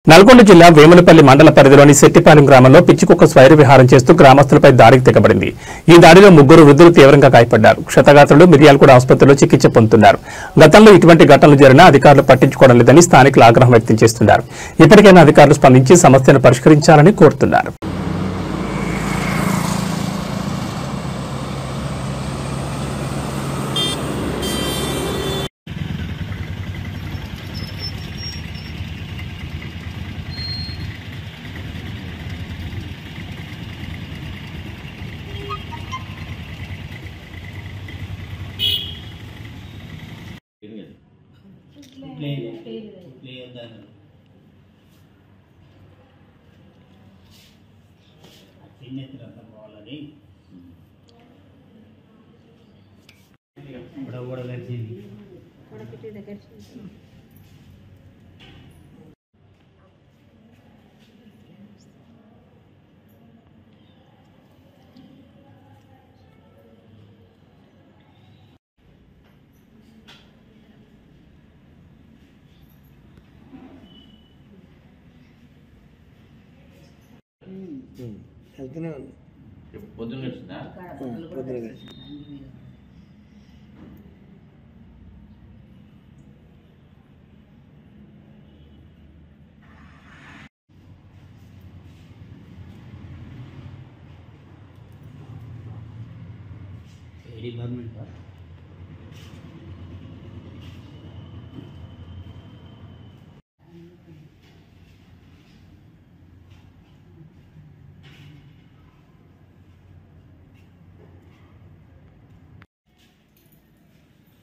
నల్గొండ జిల్లా వేములపల్లి మండల పరిధిలోని శెట్టిపాలెం గ్రామంలో పిచ్చికుక్క స్వైర విహారం చేస్తూ గ్రామస్తులపై దాడికి తెగబడింది. ఈ దాడిలో 3 వృద్ధులు తీవ్రంగా గాయపడ్డారు. క్షతగాత్రులు మిర్యాలగూడ ఆసుపత్రిలో చికిత్స పొందుతున్నారు. గతంలో ఇటువంటి ఘటనలు జరిగినా అధికారులు పట్టించుకోవడం లేదని స్థానికులు ఆగ్రహం వ్యక్తం చేస్తున్నారు. ఇప్పటికైనా అధికారులు స్పందించి సమస్యను పరిష్కరించాలని కోరుతున్నారు. వెళ్తూనే ఉంది. పొద్దున్న వచ్చిందా? పొద్దున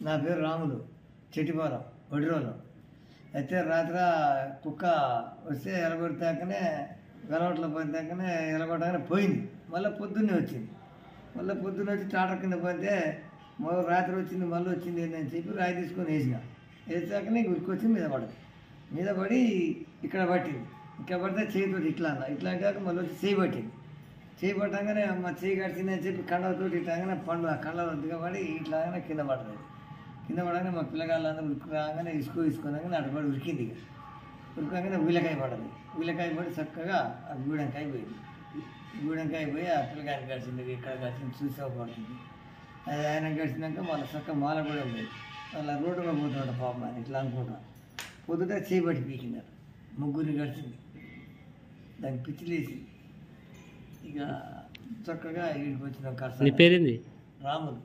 నా పేరు రాములు, చెట్టిపాలెం వడిరోలు. అయితే రాత్రి కుక్క వస్తే ఎలగొడితాకనే వెలవట్లో పోయినాకనే ఎలగొట్టగానే పోయింది. మళ్ళీ పొద్దున్నే వచ్చింది. మళ్ళీ పొద్దున్న వచ్చి టాటర్ కింద పోతే రాత్రి వచ్చింది, మళ్ళీ వచ్చింది ఏంటని చెప్పి రాయి తీసుకొని వేసాకనే ఉరికొచ్చి మీద పడి ఇక్కడ పట్టింది. ఇక్కడ పడితే చేయితో ఇట్లా అన్న ఇట్లా అంటాక మళ్ళీ వచ్చి చేయి పట్టింది. చేయి పట్టగానే మా చేయి కడిచిందని చెప్పి కండలతో ఇట్లాగానే పండు ఆ కండలు దిగబడి ఇట్లాగానే కింద పడుతుంది. కింద పడగానే మా పిల్లగాళ్ళందరూ ఉరికి రాగానే ఇసుకున్నాగానే అటుపడి ఉరికింది. ఉరికగానే ఉల్లికాయ పడింది. ఉల్లికాయ పడి చక్కగా ఆ గూడెంకాయ పోయింది. గూడెంకాయ పోయి ఆ పిల్లకాయని గడిచింది, ఇక్కడ గడిచింది చూసా పడుతుంది. అది ఆయన గడిచినాక మళ్ళీ చక్కగా మాల కూడా ఉండేది. అలా రోడ్డులో పోతున్నాడు పాపం ఆయన ఇట్లా అనుకుంటా. పొద్దుట చేపట్టి పీకినారు. 3 గడిచింది. దానికి పిచ్చిలేసి ఇక చక్కగా ఈడికి వచ్చిన పేరేంది? రాములు.